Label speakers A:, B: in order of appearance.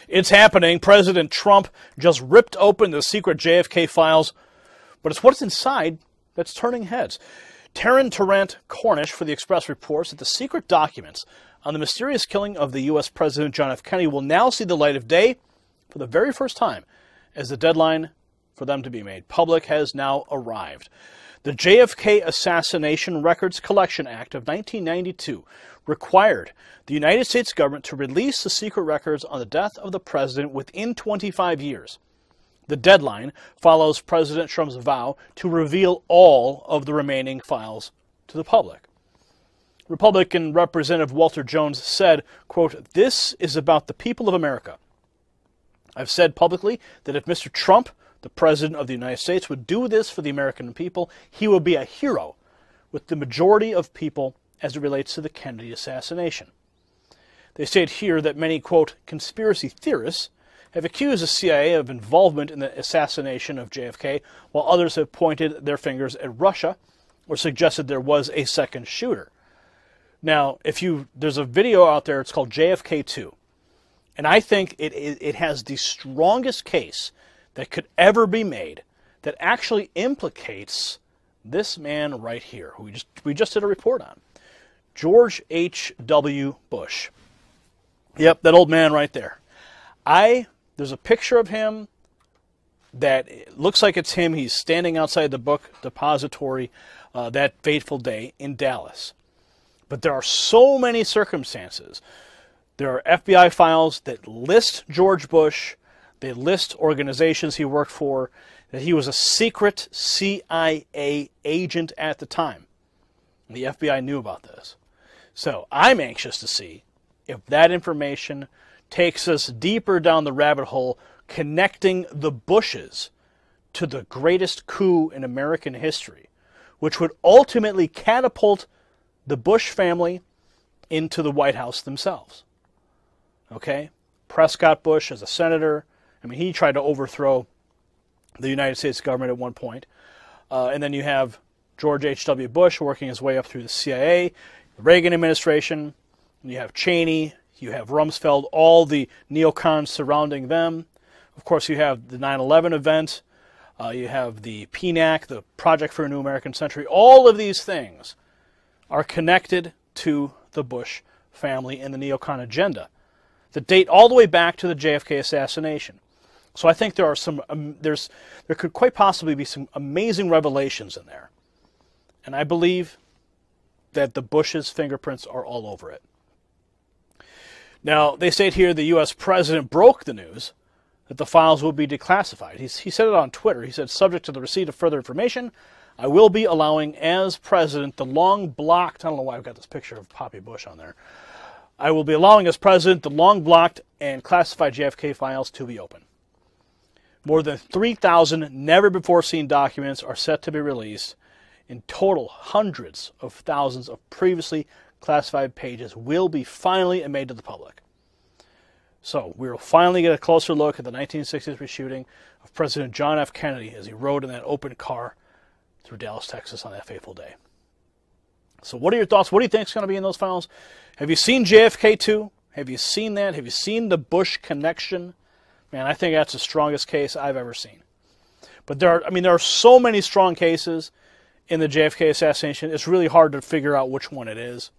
A: It's happening. President Trump just ripped open the secret JFK files, but it's what's inside that's turning heads. Taryn Tarrant Cornish for the Express reports that the secret documents on the mysterious killing of the U.S. President John F. Kennedy will now see the light of day for the very first time, as the deadline for them to be made public has now arrived. The JFK Assassination Records Collection Act of 1992 required the United States government to release the secret records on the death of the president within 25 years. The deadline follows President Trump's vow to reveal all of the remaining files to the public. Republican Representative Walter Jones said, quote, "This is about the people of America. I've said publicly that if Mr. Trump, the President of the United States, would do this for the American people, he would be a hero with the majority of people as it relates to the Kennedy assassination." They state here that many, quote, "conspiracy theorists have accused the CIA of involvement in the assassination of JFK, while others have pointed their fingers at Russia or suggested there was a second shooter." Now, there's a video out there, it's called JFK 2, and I think it has the strongest case that could ever be made that actually implicates this man right here, who we just did a report on, George H.W. Bush. Yep, that old man right there. There's a picture of him that looks like it's him. He's standing outside the book depository that fateful day in Dallas. But there are so many circumstances. There are FBI files that list George Bush. They list organizations he worked for, that he was a secret CIA agent at the time. And the FBI knew about this. So I'm anxious to see if that information takes us deeper down the rabbit hole, connecting the Bushes to the greatest coup in American history, which would ultimately catapult the Bush family into the White House themselves. Okay? Prescott Bush as a senator, I mean, he tried to overthrow the United States government at one point. And then you have George H.W. Bush working his way up through the CIA, the Reagan administration, and you have Cheney, you have Rumsfeld, all the neocons surrounding them. Of course, you have the 9/11 event. You have the PNAC, the Project for a New American Century. All of these things are connected to the Bush family and the neocon agenda that date all the way back to the JFK assassination. So I think there are there could quite possibly be some amazing revelations in there. And I believe that the Bush's fingerprints are all over it. Now, they state here the U.S. President broke the news that the files will be declassified. He said it on Twitter. He said, "Subject to the receipt of further information, I will be allowing, as President, the long-blocked," I don't know why I've got this picture of Poppy Bush on there. "I will be allowing, as President, the long-blocked and classified JFK files to be open. More than 3,000 never-before-seen documents are set to be released. In total, hundreds of thousands of previously classified pages will be finally made to the public." So we will finally get a closer look at the 1963 shooting of President John F. Kennedy as he rode in that open car through Dallas, Texas on that fateful day. So what are your thoughts? What do you think is going to be in those files? Have you seen JFK 2? Have you seen that? Have you seen the Bush connection? Man, I think that's the strongest case I've ever seen. But there are so many strong cases in the JFK assassination. It's really hard to figure out which one it is.